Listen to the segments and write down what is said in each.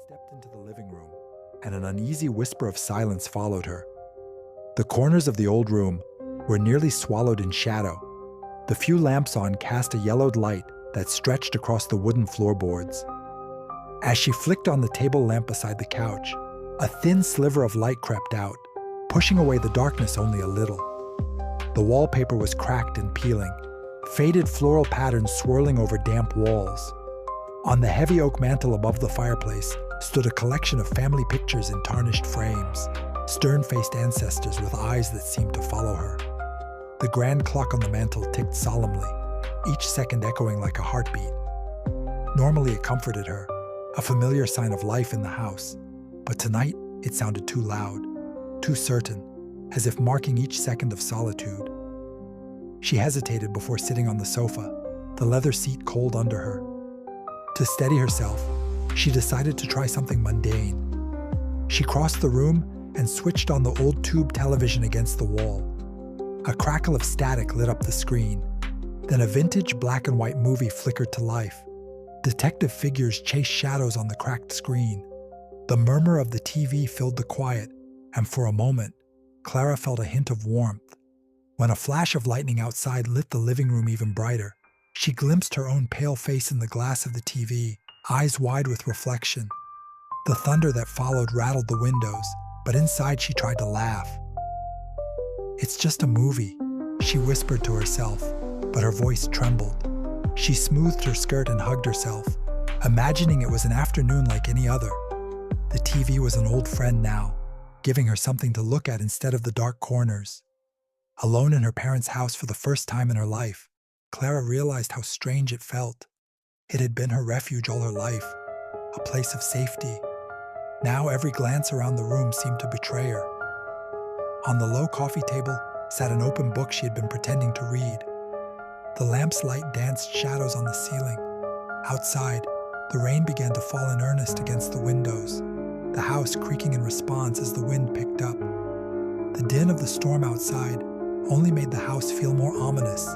stepped into the living room, and an uneasy whisper of silence followed her. The corners of the old room were nearly swallowed in shadow. The few lamps on cast a yellowed light that stretched across the wooden floorboards. As she flicked on the table lamp beside the couch, a thin sliver of light crept out, pushing away the darkness only a little. The wallpaper was cracked and peeling, faded floral patterns swirling over damp walls. On the heavy oak mantel above the fireplace stood a collection of family pictures in tarnished frames, stern-faced ancestors with eyes that seemed to follow her. The grand clock on the mantel ticked solemnly, each second echoing like a heartbeat. Normally it comforted her, a familiar sign of life in the house, but tonight it sounded too loud, too certain, as if marking each second of solitude. She hesitated before sitting on the sofa, the leather seat cold under her. To steady herself, she decided to try something mundane. She crossed the room and switched on the old tube television against the wall. A crackle of static lit up the screen. Then a vintage black and white movie flickered to life. Detective figures chased shadows on the cracked screen. The murmur of the TV filled the quiet, and for a moment, Clara felt a hint of warmth. When a flash of lightning outside lit the living room even brighter, she glimpsed her own pale face in the glass of the TV, eyes wide with reflection. The thunder that followed rattled the windows, but inside she tried to laugh. "It's just a movie," she whispered to herself, but her voice trembled. She smoothed her skirt and hugged herself, imagining it was an afternoon like any other. The TV was an old friend now, giving her something to look at instead of the dark corners. Alone in her parents' house for the first time in her life, Clara realized how strange it felt. It had been her refuge all her life, a place of safety. Now every glance around the room seemed to betray her. On the low coffee table sat an open book she had been pretending to read. The lamp's light danced shadows on the ceiling. Outside, the rain began to fall in earnest against the windows, the house creaking in response as the wind picked up. The din of the storm outside only made the house feel more ominous,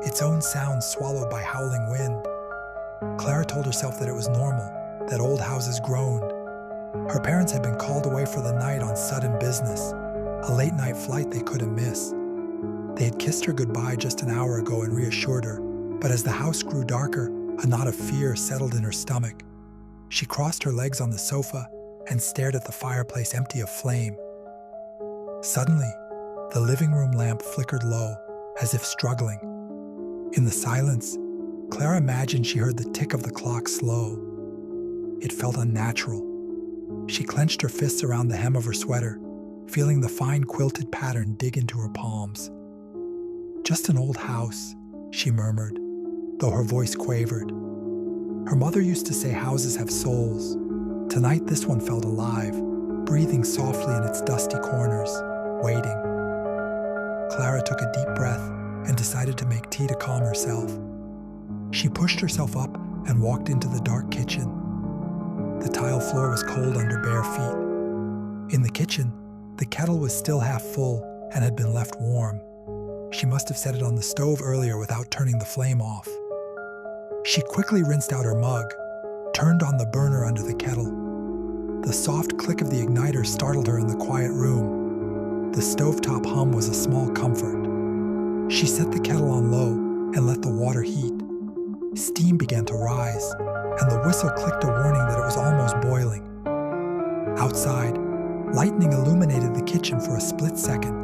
its own sounds swallowed by howling wind. Clara told herself that it was normal, that old houses groaned. Her parents had been called away for the night on sudden business, a late-night flight they couldn't miss. They had kissed her goodbye just an hour ago and reassured her, but as the house grew darker, a knot of fear settled in her stomach. She crossed her legs on the sofa and stared at the fireplace empty of flame. Suddenly, the living room lamp flickered low, as if struggling. In the silence, Clara imagined she heard the tick of the clock slow. It felt unnatural. She clenched her fists around the hem of her sweater, feeling the fine quilted pattern dig into her palms. "Just an old house," she murmured, though her voice quavered. Her mother used to say houses have souls. Tonight this one felt alive, breathing softly in its dusty corners, waiting. Clara took a deep breath and decided to make tea to calm herself. She pushed herself up and walked into the dark kitchen. The tile floor was cold under bare feet. In the kitchen, the kettle was still half full and had been left warm. She must have set it on the stove earlier without turning the flame off. She quickly rinsed out her mug, turned on the burner under the kettle. The soft click of the igniter startled her in the quiet room. The stovetop hum was a small comfort. She set the kettle on low and let the water heat. Steam began to rise, and the whistle clicked a warning that it was almost boiling. Outside, lightning illuminated the kitchen for a split second.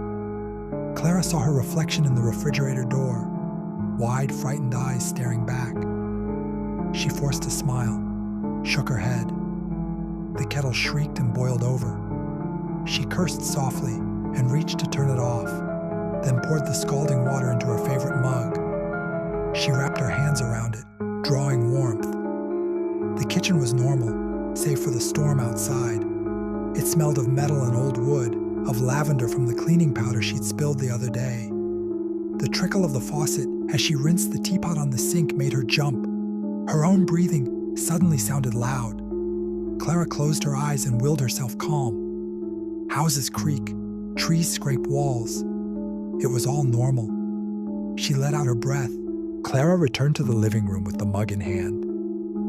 Clara saw her reflection in the refrigerator door, wide, frightened eyes staring back. She forced a smile, shook her head. The kettle shrieked and boiled over. She cursed softly and reached to turn it off, then poured the scalding water into her favorite mug. She wrapped her hands around it, drawing warmth. The kitchen was normal, save for the storm outside. It smelled of metal and old wood, of lavender from the cleaning powder she'd spilled the other day. The trickle of the faucet as she rinsed the teapot on the sink made her jump. Her own breathing suddenly sounded loud. Clara closed her eyes and willed herself calm. Houses creak, trees scrape walls. It was all normal. She let out her breath. Clara returned to the living room with the mug in hand.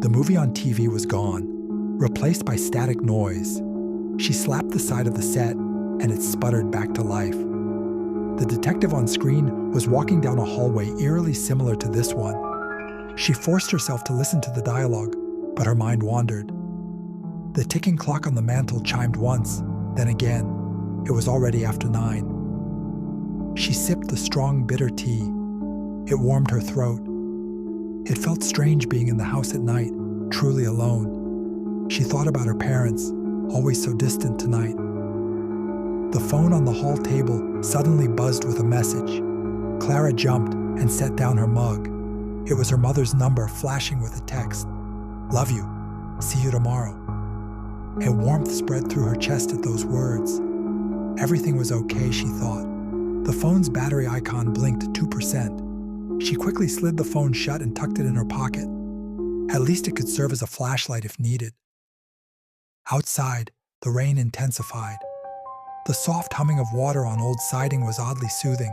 The movie on TV was gone. replaced by static noise. She slapped the side of the set, and it sputtered back to life. The detective on screen was walking down a hallway eerily similar to this one. She forced herself to listen to the dialogue, but her mind wandered. The ticking clock on the mantel chimed once, then again. It was already after 9. She sipped the strong, bitter tea. It warmed her throat. It felt strange being in the house at night, truly alone. She thought about her parents, always so distant tonight. The phone on the hall table suddenly buzzed with a message. Clara jumped and set down her mug. It was her mother's number flashing with a text. "Love you. See you tomorrow." A warmth spread through her chest at those words. Everything was okay, she thought. The phone's battery icon blinked 2%. She quickly slid the phone shut and tucked it in her pocket. At least it could serve as a flashlight if needed. Outside, the rain intensified. The soft humming of water on old siding was oddly soothing.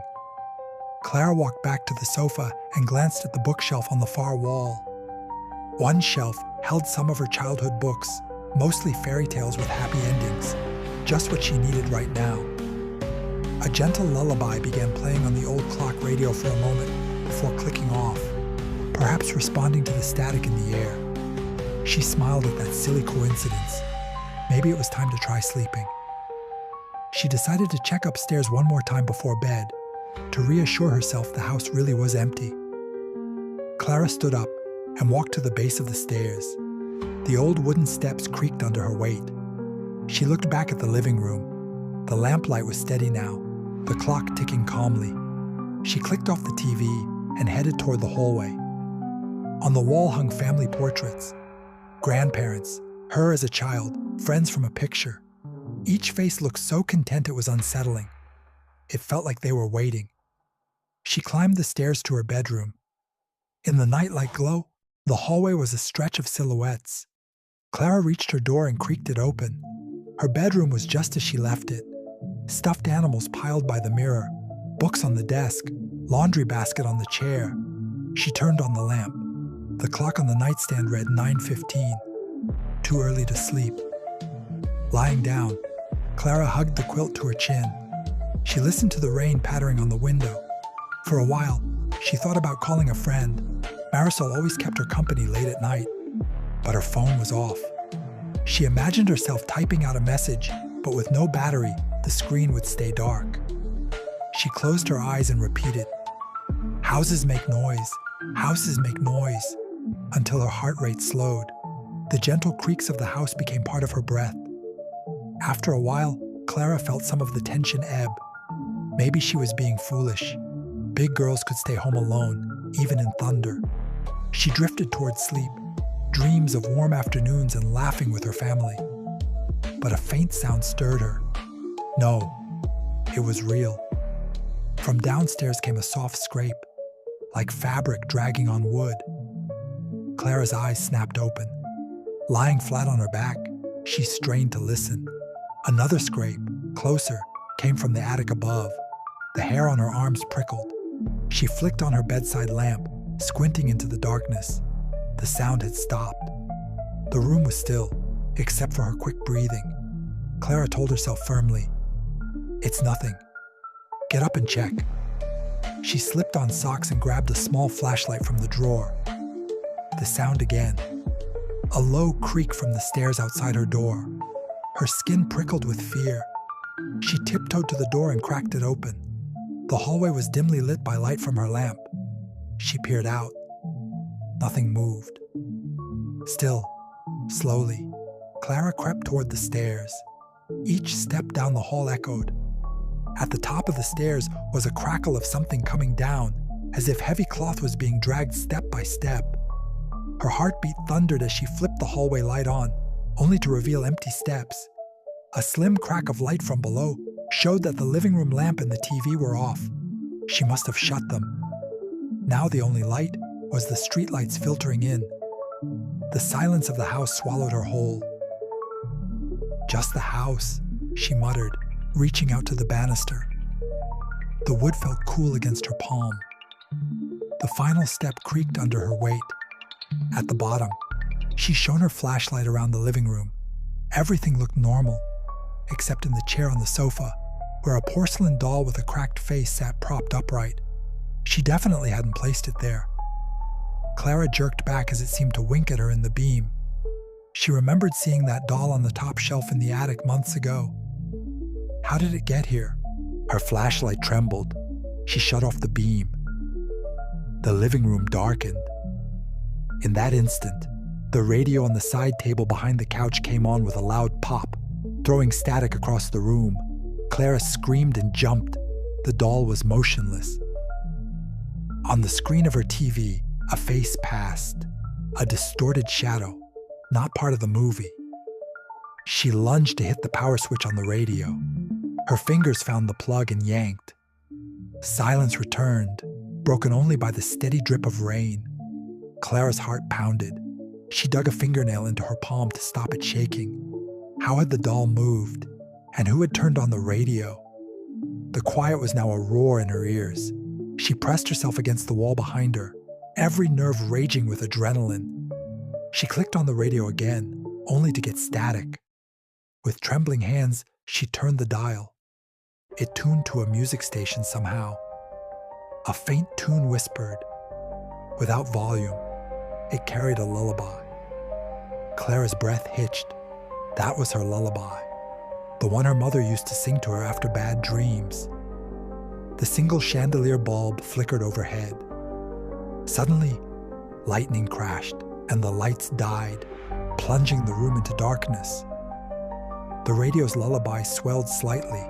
Clara walked back to the sofa and glanced at the bookshelf on the far wall. One shelf held some of her childhood books, mostly fairy tales with happy endings, just what she needed right now. A gentle lullaby began playing on the old clock radio for a moment before clicking off, perhaps responding to the static in the air. She smiled at that silly coincidence. Maybe it was time to try sleeping. She decided to check upstairs one more time before bed, to reassure herself the house really was empty. Clara stood up and walked to the base of the stairs. The old wooden steps creaked under her weight. She looked back at the living room. The lamplight was steady now, the clock ticking calmly. She clicked off the TV and headed toward the hallway. On the wall hung family portraits. Grandparents, her as a child, friends from a picture. Each face looked so content it was unsettling. It felt like they were waiting. She climbed the stairs to her bedroom. In the nightlight glow, the hallway was a stretch of silhouettes. Clara reached her door and creaked it open. Her bedroom was just as she left it. Stuffed animals piled by the mirror, books on the desk, laundry basket on the chair. She turned on the lamp. The clock on the nightstand read 9:15. Too early to sleep. Lying down, Clara hugged the quilt to her chin. She listened to the rain pattering on the window. For a while, she thought about calling a friend. Marisol always kept her company late at night, but her phone was off. She imagined herself typing out a message, but with no battery, the screen would stay dark. She closed her eyes and repeated, "Houses make noise, houses make noise," until her heart rate slowed. The gentle creaks of the house became part of her breath. After a while, Clara felt some of the tension ebb. Maybe she was being foolish. Big girls could stay home alone, even in thunder. She drifted toward sleep, dreams of warm afternoons and laughing with her family. But a faint sound stirred her. No, it was real. From downstairs came a soft scrape, like fabric dragging on wood. Clara's eyes snapped open. Lying flat on her back, she strained to listen. Another scrape, closer, came from the attic above. The hair on her arms prickled. She flicked on her bedside lamp, squinting into the darkness. The sound had stopped. The room was still, except for her quick breathing. Clara told herself firmly, "It's nothing. Get up and check." She slipped on socks and grabbed a small flashlight from the drawer. The sound again. A low creak from the stairs outside her door. Her skin prickled with fear. She tiptoed to the door and cracked it open. The hallway was dimly lit by light from her lamp. She peered out. Nothing moved. Still, slowly, Clara crept toward the stairs. Each step down the hall echoed. At the top of the stairs was a crackle of something coming down, as if heavy cloth was being dragged step by step. Her heartbeat thundered as she flipped the hallway light on, only to reveal empty steps. A slim crack of light from below showed that the living room lamp and the TV were off. She must have shut them. Now the only light was the streetlights filtering in. The silence of the house swallowed her whole. "Just the house," she muttered, reaching out to the banister. The wood felt cool against her palm. The final step creaked under her weight. At the bottom, She shone her flashlight around the living room. Everything looked normal, except in the chair on the sofa, where a porcelain doll with a cracked face sat propped upright. She definitely hadn't placed it there. Clara jerked back as it seemed to wink at her in the beam. She remembered seeing that doll on the top shelf in the attic months ago. How did it get here? Her flashlight trembled. She shut off the beam. The living room darkened. In that instant, the radio on the side table behind the couch came on with a loud pop, throwing static across the room. Clara screamed and jumped. The doll was motionless. On the screen of her TV, a face passed, a distorted shadow, not part of the movie. She lunged to hit the power switch on the radio. Her fingers found the plug and yanked. Silence returned, broken only by the steady drip of rain. Clara's heart pounded. She dug a fingernail into her palm to stop it shaking. How had the doll moved? And who had turned on the radio? The quiet was now a roar in her ears. She pressed herself against the wall behind her, every nerve raging with adrenaline. She clicked on the radio again, only to get static. With trembling hands, she turned the dial. It tuned to a music station somehow. A faint tune whispered. Without volume, it carried a lullaby. Clara's breath hitched. That was her lullaby, the one her mother used to sing to her after bad dreams. The single chandelier bulb flickered overhead. Suddenly, lightning crashed, and the lights died, plunging the room into darkness. The radio's lullaby swelled slightly,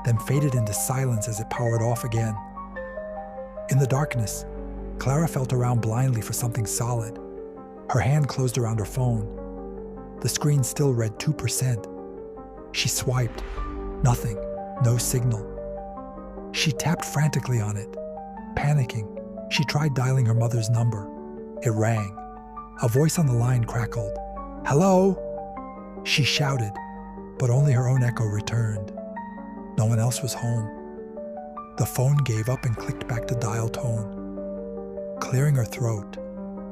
then faded into silence as it powered off again. In the darkness, Clara felt around blindly for something solid. Her hand closed around her phone. The screen still read 2%. She swiped. Nothing. No signal. She tapped frantically on it. Panicking, she tried dialing her mother's number. It rang. A voice on the line crackled. "Hello?" She shouted, but only her own echo returned. No one else was home. The phone gave up and clicked back to dial tone. Clearing her throat,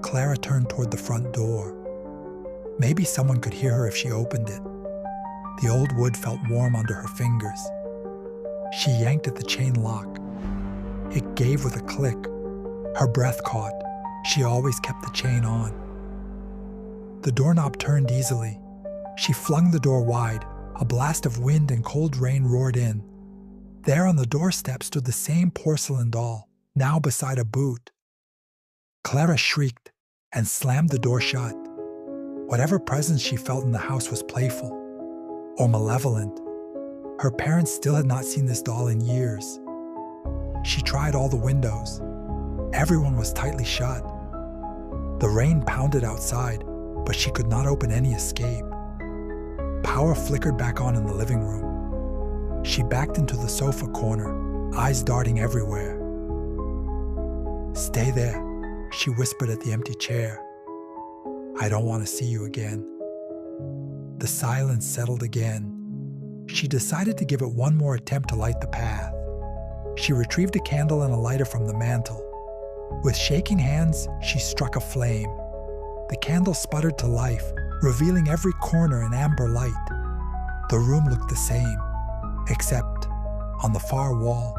Clara turned toward the front door. Maybe someone could hear her if she opened it. The old wood felt warm under her fingers. She yanked at the chain lock. It gave with a click. Her breath caught. She always kept the chain on. The doorknob turned easily. She flung the door wide. A blast of wind and cold rain roared in. There on the doorstep stood the same porcelain doll, now beside a boot. Clara shrieked and slammed the door shut. Whatever presence she felt in the house was playful or malevolent. Her parents still had not seen this doll in years. She tried all the windows. Everyone was tightly shut. The rain pounded outside, but she could not open any escape. Power flickered back on in the living room. She backed into the sofa corner, eyes darting everywhere. "Stay there," she whispered at the empty chair. "I don't want to see you again." The silence settled again. She decided to give it one more attempt to light the path. She retrieved a candle and a lighter from the mantel. With shaking hands, she struck a flame. The candle sputtered to life, revealing every corner in amber light. The room looked the same, except on the far wall,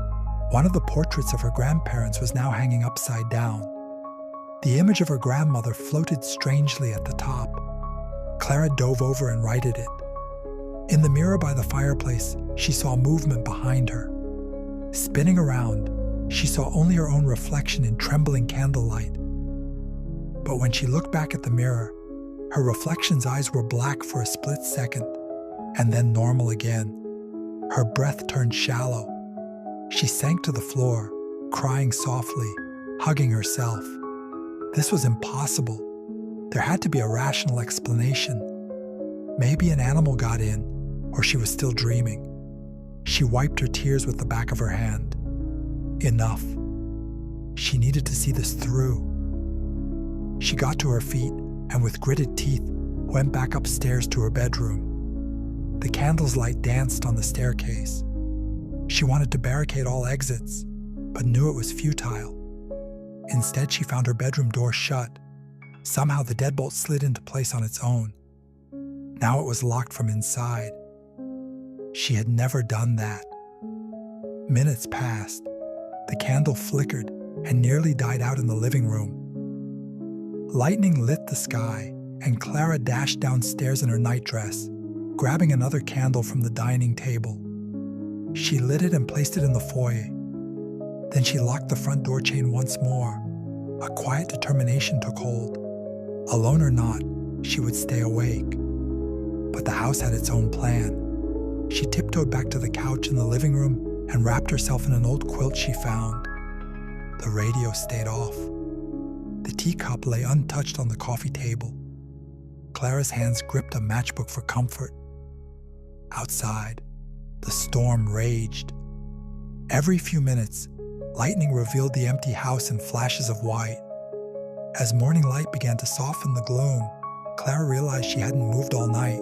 one of the portraits of her grandparents was now hanging upside down. The image of her grandmother floated strangely at the top. Clara dove over and righted it. In the mirror by the fireplace, she saw movement behind her. Spinning around, she saw only her own reflection in trembling candlelight. But when she looked back at the mirror, her reflection's eyes were black for a split second, and then normal again. Her breath turned shallow. She sank to the floor, crying softly, hugging herself. This was impossible. There had to be a rational explanation. Maybe an animal got in, or she was still dreaming. She wiped her tears with the back of her hand. Enough. She needed to see this through. She got to her feet and with gritted teeth went back upstairs to her bedroom. The candle's light danced on the staircase. She wanted to barricade all exits, but knew it was futile. Instead, she found her bedroom door shut, Somehow the deadbolt slid into place on its own. Now it was locked from inside. She had never done that. Minutes passed. The candle flickered and nearly died out in the living room. Lightning lit the sky, and Clara dashed downstairs in her nightdress, grabbing another candle from the dining table. She lit it and placed it in the foyer. Then she locked the front door chain once more. A quiet determination took hold. Alone or not, she would stay awake. But the house had its own plan. She tiptoed back to the couch in the living room and wrapped herself in an old quilt she found. The radio stayed off. The teacup lay untouched on the coffee table. Clara's hands gripped a matchbook for comfort. Outside, the storm raged. Every few minutes, lightning revealed the empty house in flashes of white. As morning light began to soften the gloom, Clara realized she hadn't moved all night.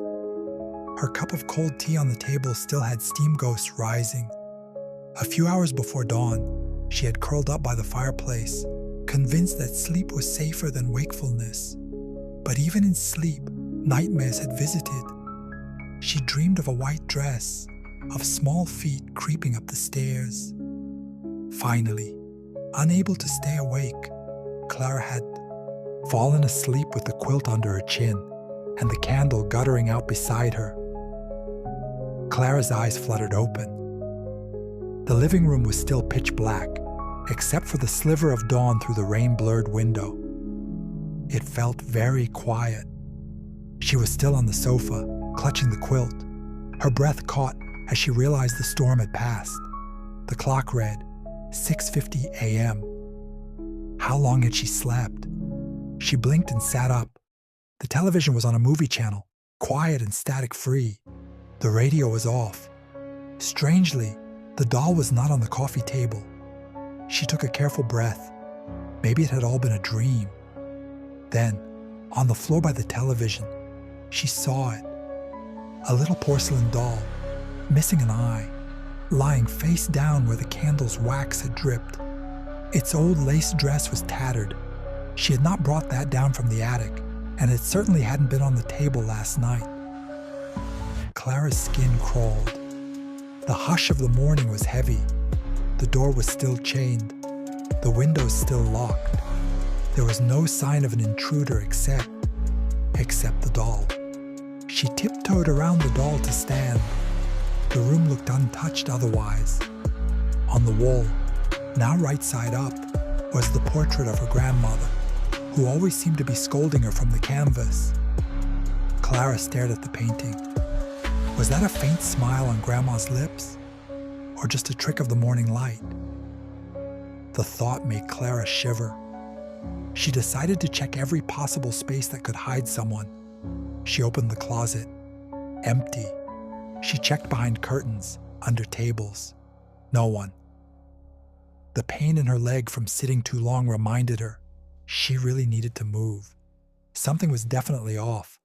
Her cup of cold tea on the table still had steam ghosts rising. A few hours before dawn, she had curled up by the fireplace, convinced that sleep was safer than wakefulness. But even in sleep, nightmares had visited. She dreamed of a white dress, of small feet creeping up the stairs. Finally, unable to stay awake, Clara had fallen asleep with the quilt under her chin and the candle guttering out beside her. Clara's eyes fluttered open. The living room was still pitch black, except for the sliver of dawn through the rain-blurred window. It felt very quiet. She was still on the sofa, clutching the quilt. Her breath caught as she realized the storm had passed. The clock read 6:50 a.m. How long had she slept? She blinked and sat up. The television was on a movie channel, quiet and static-free. The radio was off. Strangely, the doll was not on the coffee table. She took a careful breath. Maybe it had all been a dream. Then, on the floor by the television, she saw it. A little porcelain doll, missing an eye, lying face down where the candle's wax had dripped. Its old lace dress was tattered. She had not brought that down from the attic, and it certainly hadn't been on the table last night. Clara's skin crawled. The hush of the morning was heavy. The door was still chained. The windows still locked. There was no sign of an intruder except the doll. She tiptoed around the doll to stand. The room looked untouched otherwise. On the wall, now right side up, was the portrait of her grandmother, who always seemed to be scolding her from the canvas. Clara stared at the painting. Was that a faint smile on Grandma's lips? Or just a trick of the morning light? The thought made Clara shiver. She decided to check every possible space that could hide someone. She opened the closet. Empty. She checked behind curtains, under tables. No one. The pain in her leg from sitting too long reminded her she really needed to move. Something was definitely off,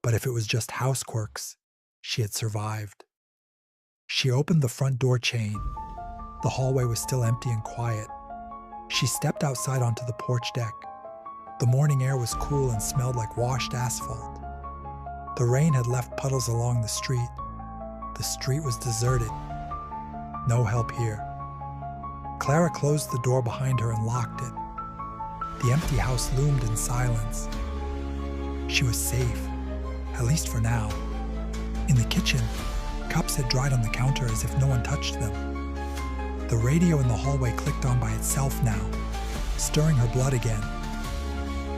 but if it was just house quirks, she had survived. She opened the front door chain. The hallway was still empty and quiet. She stepped outside onto the porch deck. The morning air was cool and smelled like washed asphalt. The rain had left puddles along the street. The street was deserted. No help here. Clara closed the door behind her and locked it. The empty house loomed in silence. She was safe, at least for now. In the kitchen, cups had dried on the counter as if no one touched them. The radio in the hallway clicked on by itself now, stirring her blood again.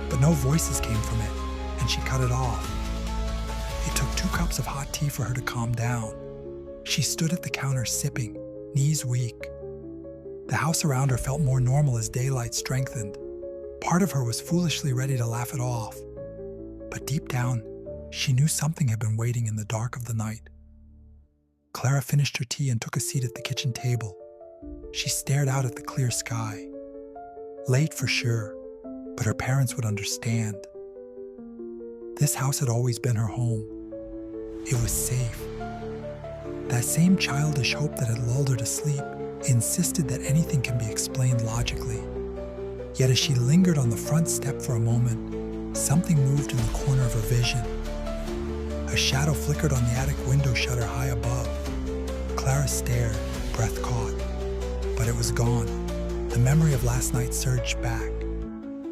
But no voices came from it, and she cut it off. It took 2 cups of hot tea for her to calm down. She stood at the counter sipping, knees weak. The house around her felt more normal as daylight strengthened. Part of her was foolishly ready to laugh it off. But deep down, she knew something had been waiting in the dark of the night. Clara finished her tea and took a seat at the kitchen table. She stared out at the clear sky. Late for sure, but her parents would understand. This house had always been her home. It was safe. That same childish hope that had lulled her to sleep insisted that anything can be explained logically. Yet as she lingered on the front step for a moment, something moved in the corner of her vision. A shadow flickered on the attic window shutter high above. Clara stared, breath caught. But it was gone. The memory of last night surged back.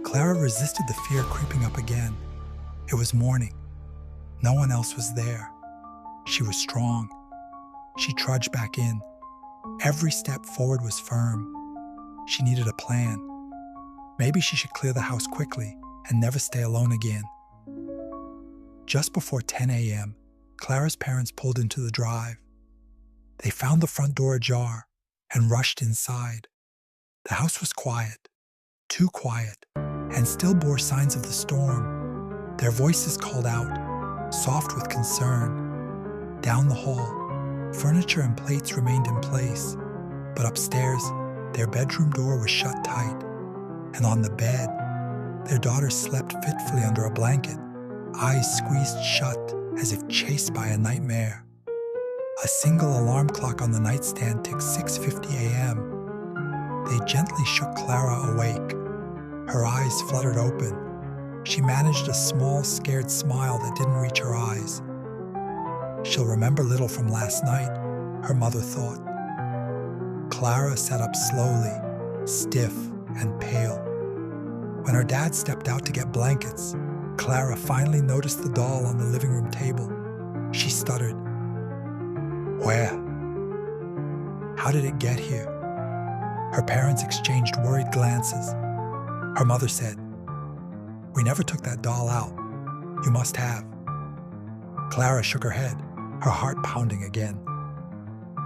Clara resisted the fear creeping up again. It was morning. No one else was there. She was strong. She trudged back in. Every step forward was firm. She needed a plan. Maybe she should clear the house quickly and never stay alone again. Just before 10 a.m., Clara's parents pulled into the drive. They found the front door ajar and rushed inside. The house was quiet, too quiet, and still bore signs of the storm. Their voices called out, soft with concern. Down the hall, furniture and plates remained in place, but upstairs, their bedroom door was shut tight, and on the bed, their daughter slept fitfully under a blanket, eyes squeezed shut as if chased by a nightmare. A single alarm clock on the nightstand ticked 6:50 a.m. They gently shook Clara awake. Her eyes fluttered open. She managed a small, scared smile that didn't reach her eyes. She'll remember little from last night, her mother thought. Clara sat up slowly, stiff and pale. When her dad stepped out to get blankets, Clara finally noticed the doll on the living room table. She stuttered. Where? How did it get here? Her parents exchanged worried glances. Her mother said, "We never took that doll out. You must have." Clara shook her head, her heart pounding again.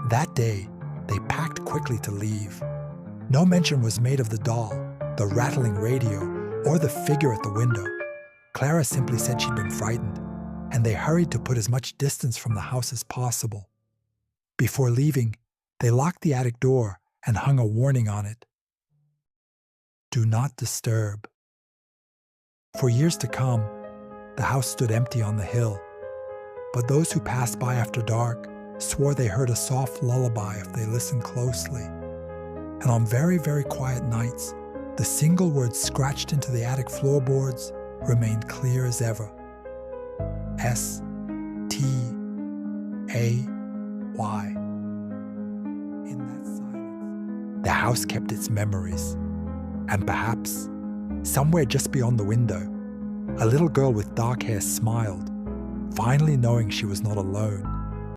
That day, they packed quickly to leave. No mention was made of the doll, the rattling radio, or the figure at the window. Clara simply said she'd been frightened, and they hurried to put as much distance from the house as possible. Before leaving, they locked the attic door and hung a warning on it. Do not disturb. For years to come, the house stood empty on the hill, but those who passed by after dark swore they heard a soft lullaby if they listened closely. And on very, very quiet nights, the single word scratched into the attic floorboards remained clear as ever. S-T-A-Y. In that silence, the house kept its memories. And perhaps, somewhere just beyond the window, a little girl with dark hair smiled, finally knowing she was not alone.